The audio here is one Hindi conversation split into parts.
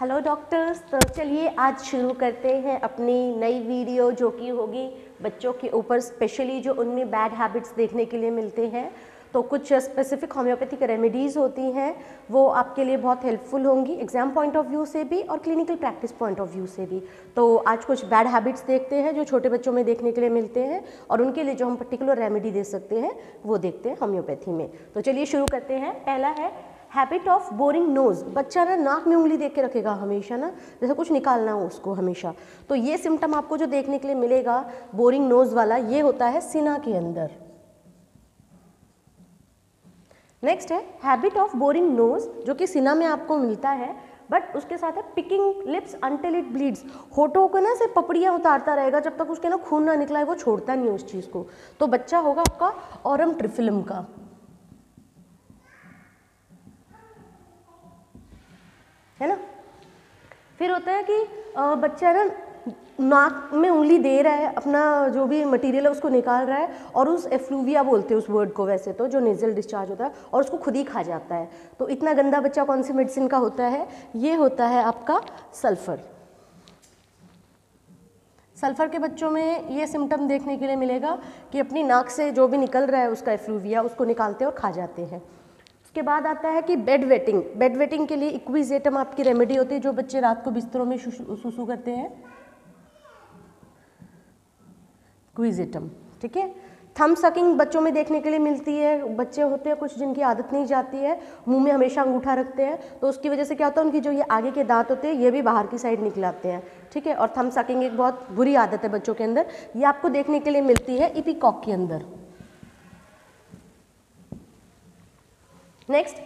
हेलो डॉक्टर्स, तो चलिए आज शुरू करते हैं अपनी नई वीडियो जो कि होगी बच्चों के ऊपर, स्पेशली जो उनमें बैड हैबिट्स देखने के लिए मिलते हैं। तो कुछ स्पेसिफिक होम्योपैथिक रेमेडीज़ होती हैं, वो आपके लिए बहुत हेल्पफुल होंगी एग्जाम पॉइंट ऑफ व्यू से भी और clinical practice point of view से भी। तो आज कुछ बैड हैबिट्स देखते हैं जो छोटे बच्चों में देखने के लिए मिलते हैं और उनके लिए जो हम पर्टिकुलर रेमेडी दे सकते हैं वो देखते हैं होम्योपैथी में। तो चलिए शुरू करते हैं। पहला है हैबिट ऑफ बोरिंग नोज़। बच्चा ना नाक में उंगली देख के रखेगा हमेशा, ना जैसे कुछ निकालना हो उसको हमेशा। तो ये सिम्टम आपको जो देखने के लिए मिलेगा बोरिंग नोज़ वाला, ये होता है सीना के अंदर। नेक्स्ट है हैबिट ऑफ बोरिंग नोज़, जो कि सीना में आपको मिलता है, बट उसके साथ है picking lips until it bleeds. होठों को ना से पपड़ियाँ उतारता रहेगा जब तक उसके ना खून ना निकला है, वो छोड़ता नहीं है उस चीज़ को। तो बच्चा होगा आपका ऑरम ट्रिफिलम का। है ना। फिर होता है कि बच्चा ना नाक में उंगली दे रहा है, अपना जो भी मटेरियल है उसको निकाल रहा है और उस एफ्लूविया बोलते हैं उस वर्ड को वैसे तो, जो नेजल डिस्चार्ज होता है, और उसको खुद ही खा जाता है। तो इतना गंदा बच्चा कौन सी मेडिसिन का होता है? ये होता है आपका सल्फर। सल्फर के बच्चों में ये सिम्टम देखने के लिए मिलेगा कि अपनी नाक से जो भी निकल रहा है उसका एफ्लूविया, उसको निकालते हैं और खा जाते हैं। उसके बाद आता है कि बेड वेटिंग। बेड वेटिंग के लिए इक्विजेटम आपकी रेमेडी होती है, जो बच्चे रात को बिस्तरों में सुसु करते हैं, इक्विजेटम। ठीक है। थंब सकिंग बच्चों में देखने के लिए मिलती है। बच्चे होते हैं कुछ जिनकी आदत नहीं जाती है, मुंह में हमेशा अंगूठा रखते हैं, तो उसकी वजह से क्या होता है, उनकी जो ये आगे के दांत होते हैं ये भी बाहर की साइड निकलाते हैं। ठीक है। और थंब सकिंग एक बहुत बुरी आदत है बच्चों के अंदर, ये आपको देखने के लिए मिलती है इपिकॉक के अंदर। Next,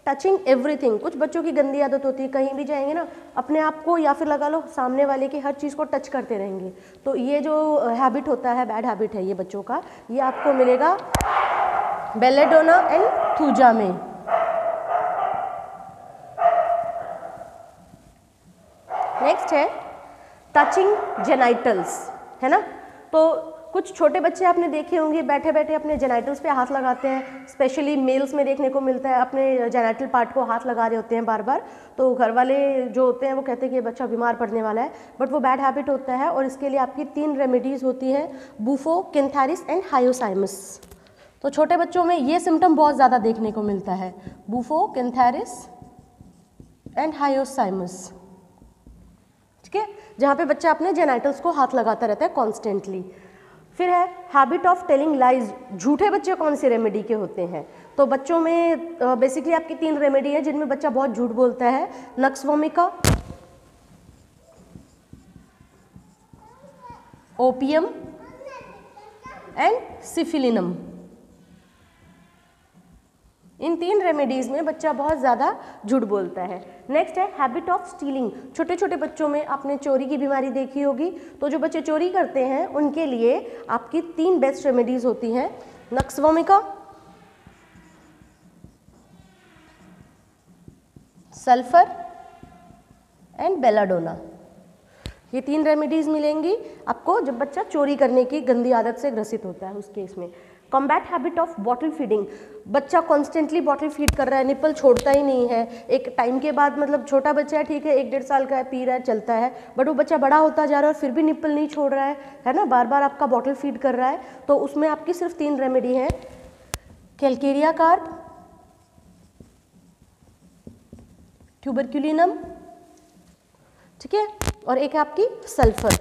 touching everything. कुछ बच्चों की गंदी आदत होती है, कहीं भी जाएंगे ना अपने आप को या फिर लगा लो सामने वाले की हर चीज़ को टच करते रहेंगे। तो ये जो हैबिट होता है, बैड हैबिट है ये बच्चों का, ये आपको मिलेगा बेलेडोना एंड थूजा में। नेक्स्ट है टचिंग जेनाइटल्स, है ना। तो कुछ छोटे बच्चे आपने देखे होंगे बैठे बैठे अपने जेनाइटल्स पे हाथ लगाते हैं, स्पेशली मेल्स में देखने को मिलता है, अपने जेनाइटल पार्ट को हाथ लगा रहे होते हैं बार बार। तो घर वाले जो होते हैं वो कहते हैं कि ये बच्चा बीमार पड़ने वाला है, बट वो बैड हैबिट होता है। और इसके लिए आपकी 3 रेमेडीज़ होती है, बूफो, कैंथारिस एंड हायोसाइमस। तो छोटे बच्चों में ये सिम्टम बहुत ज़्यादा देखने को मिलता है, बूफो, कैंथारिस एंड हायोसाइमस। ठीक है। जहाँ पे बच्चा अपने जेनाइटल्स को हाथ लगाता रहता है कॉन्स्टेंटली। फिर है हैबिट ऑफ टेलिंग लाइज। झूठे बच्चे कौन से रेमेडी के होते हैं? तो बच्चों में बेसिकली आपकी 3 रेमेडी है जिनमें बच्चा बहुत झूठ बोलता है, nux vomica, opium and सिफिलिनम। In 3 remedies में बच्चा बहुत ज़्यादा झूठ बोलता है। नेक्स्ट है हैबिट ऑफ स्टीलिंग। छोटे छोटे बच्चों में आपने चोरी की बीमारी देखी होगी, तो जो बच्चे चोरी करते हैं उनके लिए आपकी 3 बेस्ट रेमेडीज़ होती हैं, nux vomica, sulphur and belladonna. ये 3 रेमेडीज़ मिलेंगी आपको जब बच्चा चोरी करने की गंदी आदत से ग्रसित होता है उस केस में। Combat habit of bottle feeding. बच्चा कॉन्स्टेंटली बॉटल फीड कर रहा है, निपल छोड़ता ही नहीं है। एक टाइम के बाद, मतलब छोटा बच्चा है, ठीक है, 1-1.5 साल का है, पी रहा है, चलता है, बट वो बच्चा बड़ा होता जा रहा है और फिर भी निपल नहीं छोड़ रहा है ना, बार बार आपका बॉटल फीड कर रहा है। तो उसमें आपकी सिर्फ 3 रेमेडी है, कैलकेरिया कार्ब, ट्यूबरक्यूलिनम, ठीक है, और एक है आपकी सल्फर।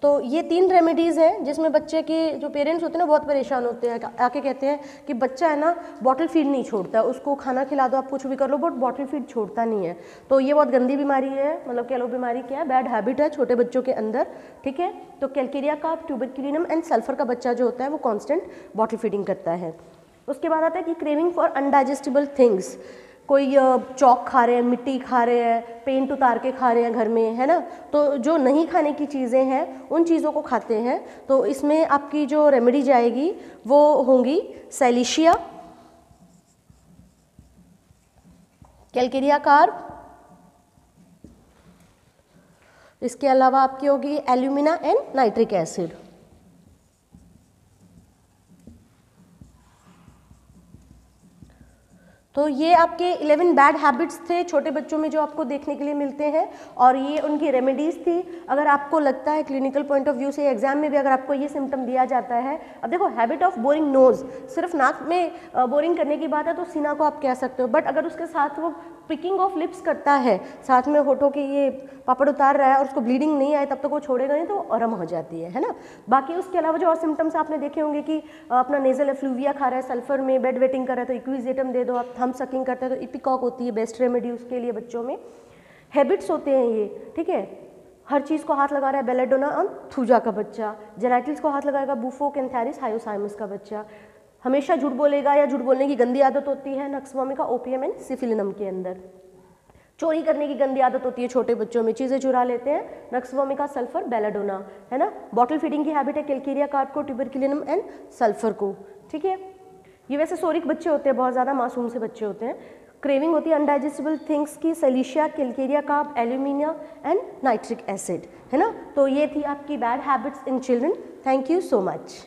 तो ये 3 रेमेडीज़ हैं जिसमें बच्चे के जो पेरेंट्स होते हैं ना बहुत परेशान होते हैं, आके कहते हैं कि बच्चा है ना बॉटल फीड नहीं छोड़ता, उसको खाना खिला दो, आप कुछ भी कर लो, बट बॉटल फीड छोड़ता नहीं है। तो ये बहुत गंदी बीमारी है, मतलब कह लो बीमारी क्या है, बैड हैबिट है छोटे बच्चों के अंदर। ठीक है। तो कैलकेरिया का, ट्यूबरक्यूलिनम एंड सल्फर का बच्चा जो होता है वो कॉन्स्टेंट बॉटल फीडिंग करता है। उसके बाद आता है कि क्रेविंग फॉर अनडाइजेस्टेबल थिंग्स। कोई चौक खा रहे हैं, मिट्टी खा रहे हैं, पेंट उतार के खा रहे हैं घर में, है ना। तो जो नहीं खाने की चीज़ें हैं उन चीज़ों को खाते हैं। तो इसमें आपकी जो रेमेडी जाएगी वो होंगी सैलिशिया, कैलकेरिया कार्ब, इसके अलावा आपकी होगी एल्यूमिना एंड नाइट्रिक एसिड। तो ये आपके 11 बैड हैबिट्स थे छोटे बच्चों में जो आपको देखने के लिए मिलते हैं, और ये उनकी रेमेडीज़ थी। अगर आपको लगता है क्लिनिकल पॉइंट ऑफ व्यू से एग्जाम में भी अगर आपको ये सिम्टम दिया जाता है, अब देखो हैबिट ऑफ बोरिंग नोज़, सिर्फ नाक में बोरिंग करने की बात है तो सीना को आप कह सकते हो, बट अगर उसके साथ वो पिकिंग ऑफ लिप्स करता है, साथ में होठों के ये पापड़ उतार रहा है और उसको ब्लीडिंग नहीं आए, तब तक वो छोड़ेगा नहीं, तो आराम हो जाती है ना। बाकी उसके अलावा जो और सिम्टम्स आपने देखे होंगे कि अपना नेजल एफ्लूविया खा रहा है, सल्फर में बेड वेटिंग कर रहा है तो इक्विजेटम दे दो, आप थम सकिंग करते हैं तो इपिकॉक होती है बेस्ट रेमेडी उसके लिए बच्चों में। हैबिट्स होते हैं ये, ठीक है, हर चीज़ को हाथ लगा रहा है बेलेडोना ऑन थूजा का बच्चा, जेराइटिल्स को हाथ लगाएगा बुफो कैंथेरिस हायोसाइमस का बच्चा, हमेशा झूठ बोलेगा या झूठ बोलने की गंदी आदत होती है नक्सवामी ओपियम एंड सिफिलिनम के अंदर, चोरी करने की गंदी आदत होती है छोटे बच्चों में, चीज़ें चुरा लेते हैं नक्सवामी सल्फर बेलाडोना, है ना। बॉटल फीडिंग की हैबिट है कैल्केरिया कार्प को, ट्यूबरकुलिनम एंड सल्फर को, ठीक है। ये वैसे सोरिक बच्चे होते हैं, बहुत ज़्यादा मासूम से बच्चे होते हैं। क्रेविंग होती है अनडाइजेस्टेबल थिंग्स की, सेलिशिया, calcarea carp, alumina and nitric acid, है ना। तो ये थी आपकी bad habits in children. Thank you so much.